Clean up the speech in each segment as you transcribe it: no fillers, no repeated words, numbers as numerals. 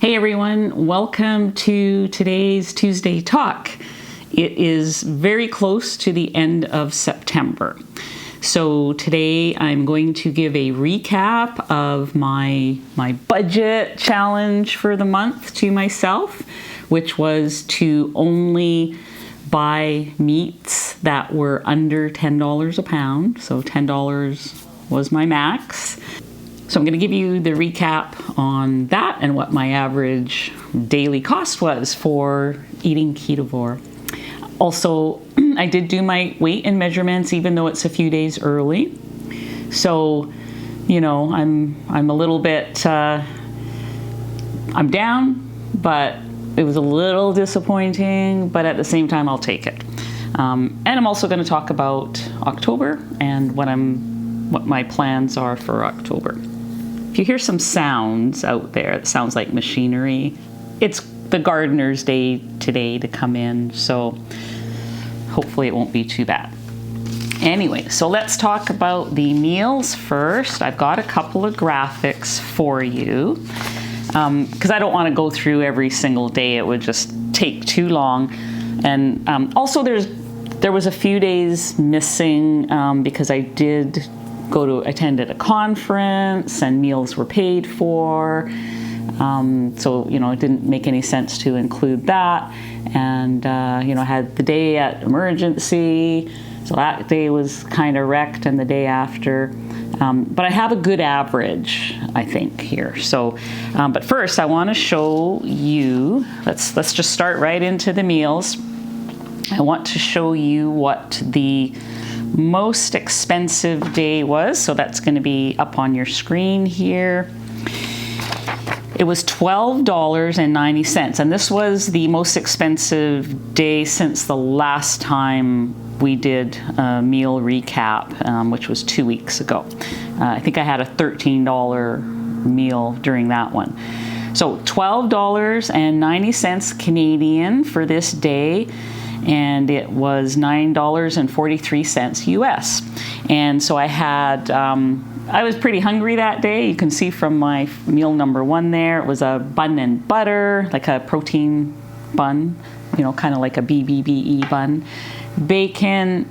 Hey everyone, welcome to today's Tuesday Talk. It is very close to the end of September. So today I'm going to give a recap of my budget challenge for the month to myself, which was to only buy meats that were under $10 a pound. So $10 was my max. So I'm going to give you the recap on that and what my average daily cost was for eating Ketovore. Also, I did do my weight and measurements even though it's a few days early. So, I'm a little bit, I'm down, but it was a little disappointing, but at the same time, I'll take it. And I'm also going to talk about October and what my plans are for October. If you hear some sounds out there, it sounds like machinery. It's the gardener's day today to come in, so hopefully it won't be too bad. Anyway, so let's talk about the meals first. I've got a couple of graphics for you because I don't want to go through every single day. It would just take too long. And also there was a few days missing because I did attended a conference and meals were paid for. So, it didn't make any sense to include that. And, I had the day at emergency. So that day was kind of wrecked and the day after. But I have a good average, I think, here. So, but first I want to show you, let's just start right into the meals. I want to show you what the most expensive day was. So that's going to be up on your screen here. It was $12.90, and this was the most expensive day since the last time we did a meal recap, which was 2 weeks ago. I think I had a $13 meal during that one. So $12.90 Canadian for this day, and it was $9.43 US. And so I had, I was pretty hungry that day. You can see from my meal number one there, it was a bun and butter, like a protein bun, kind of like a BBBE bun, bacon,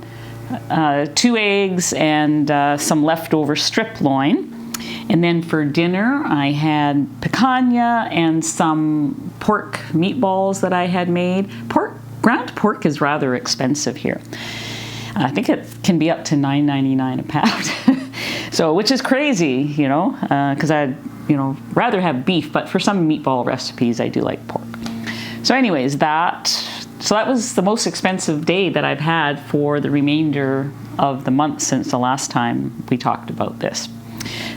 2 eggs, and some leftover strip loin. And then for dinner, I had picanha and some pork meatballs that I had made. Ground pork is rather expensive here. I think it can be up to $9.99 a pound. So, which is crazy, because I'd, rather have beef, but for some meatball recipes, I do like pork. So anyways, that was the most expensive day that I've had for the remainder of the month since the last time we talked about this.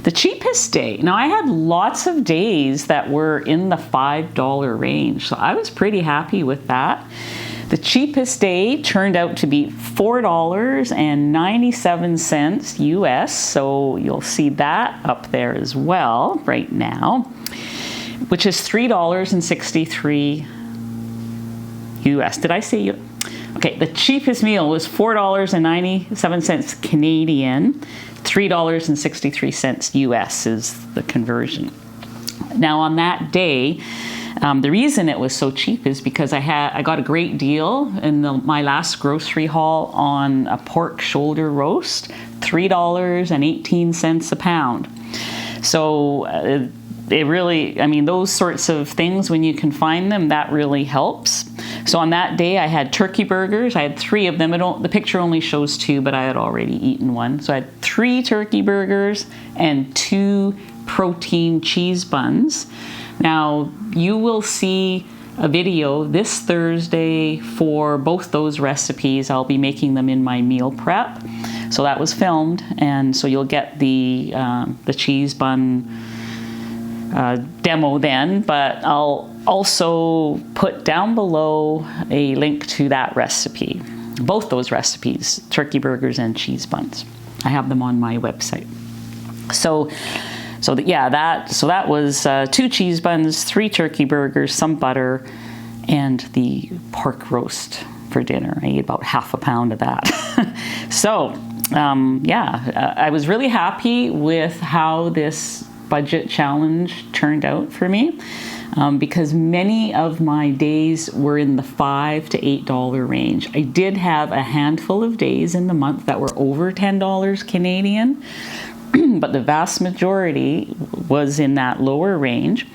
The cheapest day, now I had lots of days that were in the $5 range, so I was pretty happy with that. The cheapest day turned out to be $4.97 US, so you'll see that up there as well right now, which is $3.63 US. Did I say you? Okay, the cheapest meal was $4.97 Canadian, $3.63 US is the conversion. Now on that day, the reason it was so cheap is because I got a great deal in my last grocery haul on a pork shoulder roast, $3.18 a pound. So it really, those sorts of things, when you can find them, that really helps. So on that day, I had turkey burgers. I had 3 of them. The picture only shows 2, but I had already eaten one. So I had 3 turkey burgers and 2 protein cheese buns. Now, you will see a video this Thursday for both those recipes. I'll be making them in my meal prep. So that was filmed, and so you'll get the cheese bun demo then, but I'll also put down below a link to that recipe, both those recipes, turkey burgers and cheese buns. I have them on my website. That was 2 cheese buns, 3 turkey burgers, some butter, and the pork roast for dinner. I ate about half a pound of that. I was really happy with how this budget challenge turned out for me. because many of my days were in the $5 to $8 range. I did have a handful of days in the month that were over $10 Canadian, but the vast majority was in that lower range.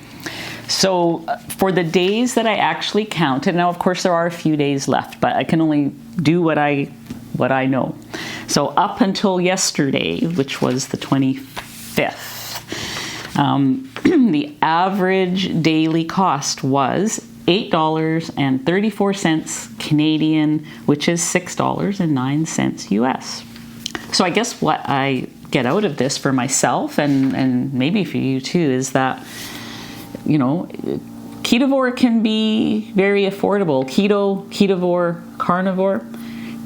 So for the days that I actually counted, now of course there are a few days left, but I can only do what I know. So up until yesterday, which was the 25th, the average daily cost was $8.34 Canadian, which is $6.09 US. So I guess what I get out of this for myself and maybe for you too is that, you know, Ketovore can be very affordable. Ketovore, Carnivore,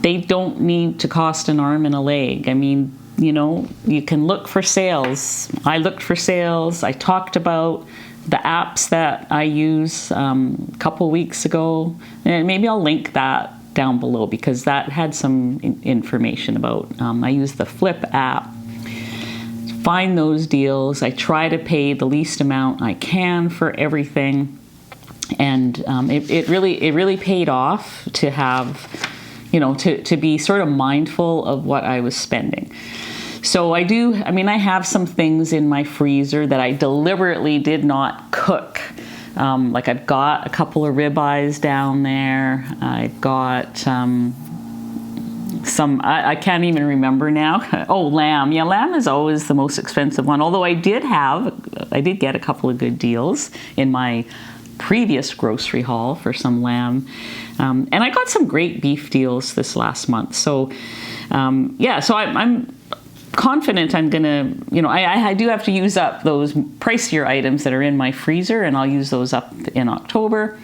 they don't need to cost an arm and a leg. I mean, you know, you can look for sales. I looked for sales. I talked about the apps that I use a couple weeks ago. And maybe I'll link that down below because that had some information about, I use the Flip app. Find those deals. I try to pay the least amount I can for everything. And it really paid off to have, you know, to be sort of mindful of what I was spending. So I have some things in my freezer that I deliberately did not cook. Like I've got a couple of ribeyes down there. I've got some, I can't even remember now. Oh, lamb. Yeah, lamb is always the most expensive one. Although I did get a couple of good deals in my previous grocery haul for some lamb. And I got some great beef deals this last month. So, so I'm confident I'm gonna, you know, I do have to use up those pricier items that are in my freezer, and I'll use those up in October.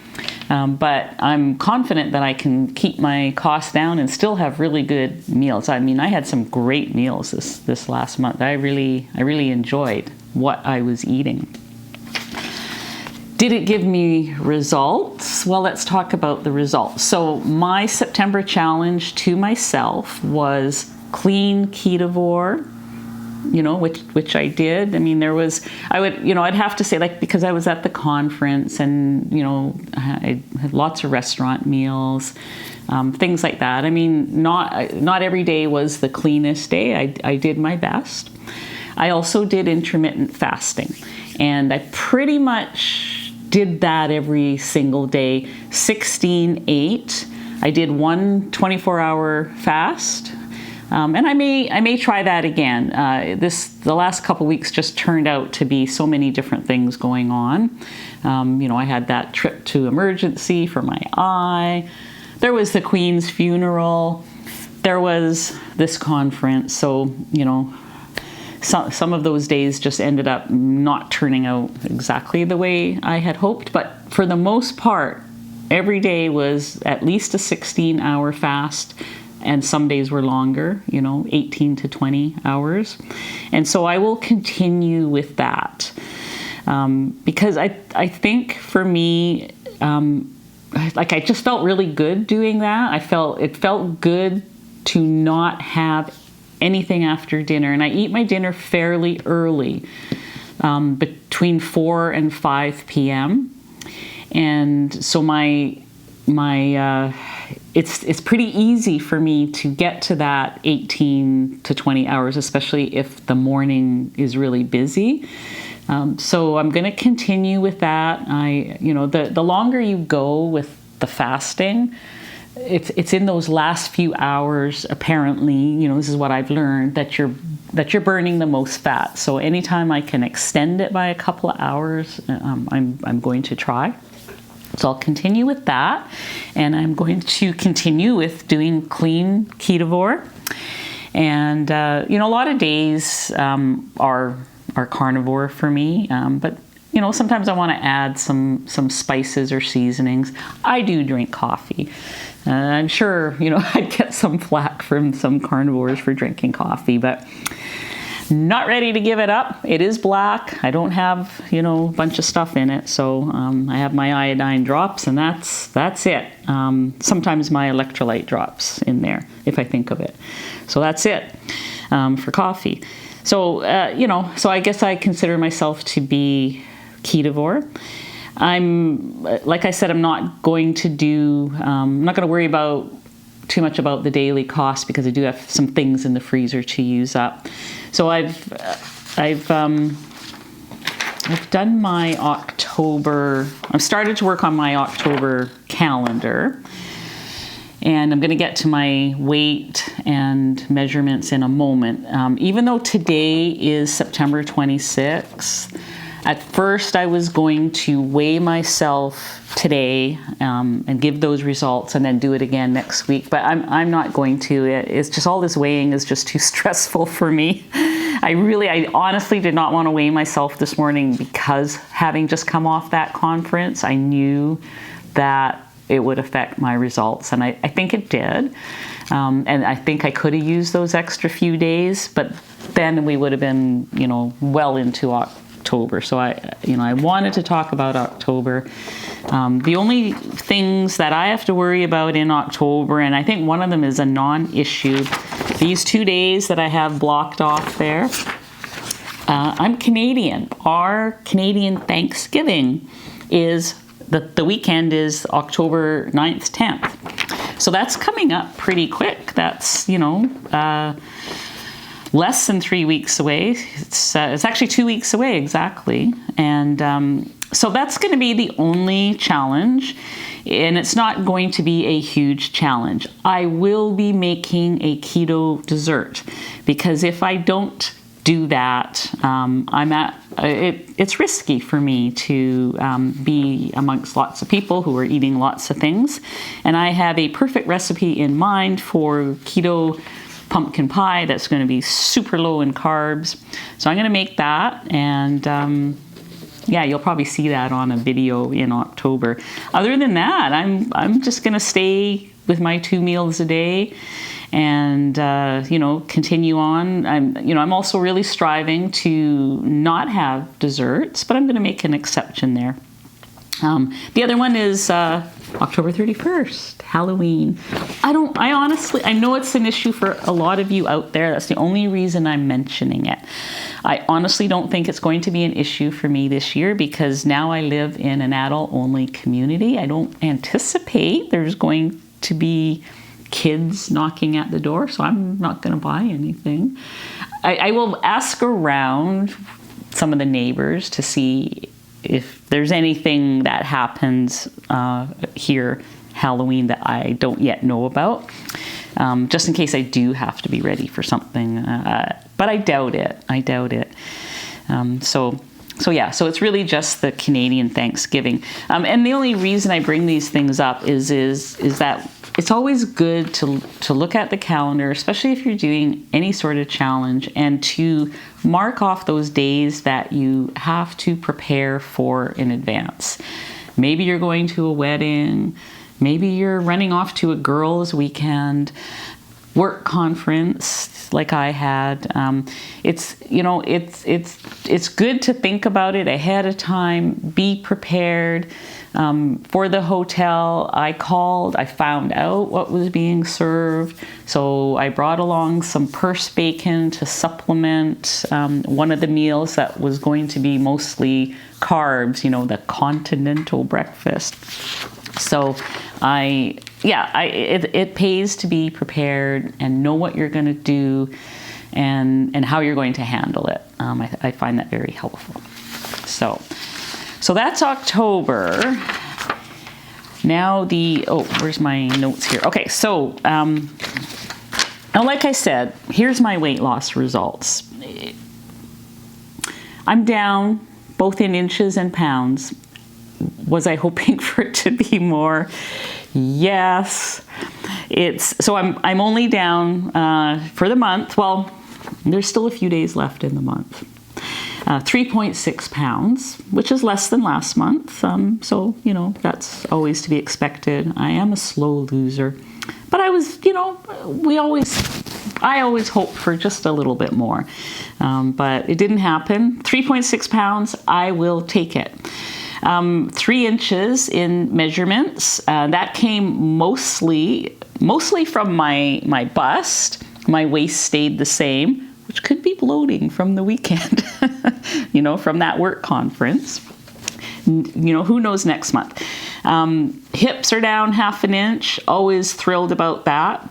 But I'm confident that I can keep my costs down and still have really good meals. I mean, I had some great meals this last month. I really enjoyed what I was eating. Did it give me results? Well, let's talk about the results. So my September challenge to myself was clean Ketovore, you know, which I did. I mean, I'd have to say, like, because I was at the conference and, you know, I had lots of restaurant meals, things like that. I mean, not every day was the cleanest day. I did my best. I also did intermittent fasting, and I pretty much did that every single day, 16/8. I did one 24-hour fast. And I may try that again. The last couple weeks just turned out to be so many different things going on. You know, I had that trip to emergency for my eye. There was the Queen's funeral. There was this conference. So, you know, some of those days just ended up not turning out exactly the way I had hoped. But for the most part, every day was at least a 16-hour fast. And some days were longer, you know, 18 to 20 hours. And so I will continue with that. Because I think for me, like I just felt really good doing that. It felt good to not have anything after dinner. And I eat my dinner fairly early, between 4 and 5 p.m. And so it's pretty easy for me to get to that 18 to 20 hours, especially if the morning is really busy. So I'm going to continue with that. The longer you go with the fasting, it's in those last few hours, apparently, you know, this is what I've learned, that you're burning the most fat. So anytime I can extend it by a couple of hours, I'm going to try. So I'll continue with that, and I'm going to continue with doing clean Ketovore. And a lot of days are carnivore for me, but you know, sometimes I want to add some spices or seasonings. I do drink coffee. I'm sure, you know, I'd get some flack from some carnivores for drinking coffee, but not ready to give it up. It is black. I don't have, you know, a bunch of stuff in it. So I have my iodine drops, and that's it. Sometimes my electrolyte drops in there, if I think of it. So that's it for coffee. So, so I guess I consider myself to be Ketovore. like I said, I'm not going to I'm not going to worry about too much about the daily cost because I do have some things in the freezer to use up. So I've done my October. I've started to work on my October calendar, and I'm going to get to my weight and measurements in a moment. Even though today is September 26th, at first I was going to weigh myself today and give those results and then do it again next week. But I'm not going to. It's just all this weighing is just too stressful for me. I honestly did not want to weigh myself this morning because having just come off that conference, I knew that it would affect my results. And I think it did. And I think I could have used those extra few days, but then we would have been, well into October. So I wanted to talk about October. The only things that I have to worry about in October, and I think one of them is a non-issue, these 2 days that I have blocked off there. I'm Canadian. Our Canadian Thanksgiving is the weekend is October 9th, 10th. So that's coming up pretty quick. That's, less than 3 weeks away. It's actually 2 weeks away exactly. And so that's going to be the only challenge. And it's not going to be a huge challenge. I will be making a keto dessert because if I don't do that, it's risky for me to be amongst lots of people who are eating lots of things. And I have a perfect recipe in mind for keto pumpkin pie that's going to be super low in carbs. So I'm going to make that, and you'll probably see that on a video in October. Other than that, I'm just going to stay with my 2 meals a day and continue on. I'm also really striving to not have desserts, but I'm going to make an exception there. The other one is October 31st, Halloween. I know it's an issue for a lot of you out there. That's the only reason I'm mentioning it. I honestly don't think it's going to be an issue for me this year because now I live in an adult-only community. I don't anticipate there's going to be kids knocking at the door, so I'm not going to buy anything. I will ask around some of the neighbors to see if there's anything that happens here Halloween that I don't yet know about, just in case I do have to be ready for something. But I doubt it. So it's really just the Canadian Thanksgiving. And the only reason I bring these things up is that it's always good to look at the calendar, especially if you're doing any sort of challenge, and to mark off those days that you have to prepare for in advance. Maybe you're going to a wedding, maybe you're running off to a girls' weekend, work conference like I had. It's good to think about it ahead of time, be prepared. For the hotel, I called, I found out what was being served. So I brought along some purse bacon to supplement one of the meals that was going to be mostly carbs, the continental breakfast. So it pays to be prepared and know what you're going to do and how you're going to handle it. I find that very helpful. So that's October. Now where's my notes here? Okay, so now like I said, here's my weight loss results. I'm down both in inches and pounds. Was I hoping for it to be more? Yes. I'm only down for the month. Well, there's still a few days left in the month. 3.6 pounds, which is less than last month. So, that's always to be expected. I am a slow loser, but I always hope for just a little bit more. But it didn't happen. 3.6 pounds, I will take it. 3 inches in measurements. That came mostly from my bust. My waist stayed the same, which could be bloating from the weekend, from that work conference. who knows next month. Hips are down 1/2 inch. Always thrilled about that.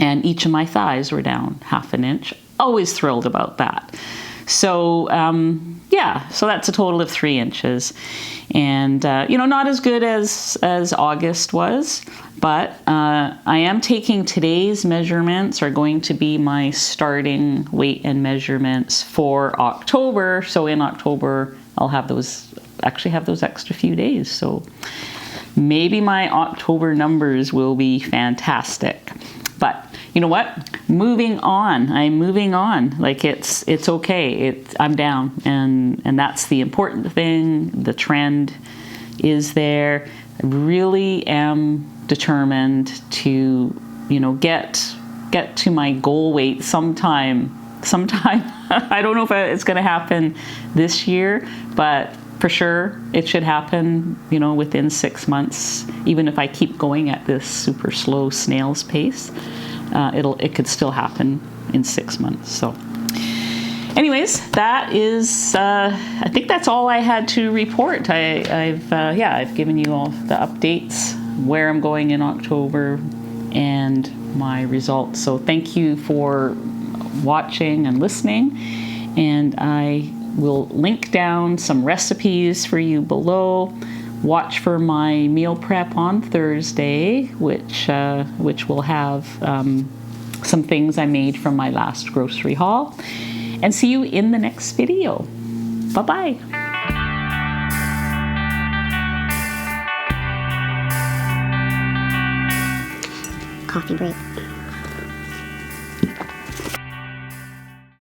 And each of my thighs were down 1/2 inch. Always thrilled about that. So, so that's a total of 3 inches. And, not as good as August was, but I am taking today's measurements are going to be my starting weight and measurements for October. So in October, I'll have those extra few days. So maybe my October numbers will be fantastic. But you know what? Moving on. I'm moving on. Like it's okay. I'm down, and that's the important thing. The trend is there. I really am determined to, get to my goal weight sometime. I don't know if it's going to happen this year, but for sure it should happen, within 6 months. Even if I keep going at this super slow snail's pace, it could still happen in 6 months. So anyways, that is, I think that's all I had to report. I've given you all the updates, where I'm going in October, and my results. So thank you for watching and listening, and I will link down some recipes for you below. Watch for my meal prep on Thursday, which will have some things I made from my last grocery haul. And see you in the next video. Bye-bye. Coffee break.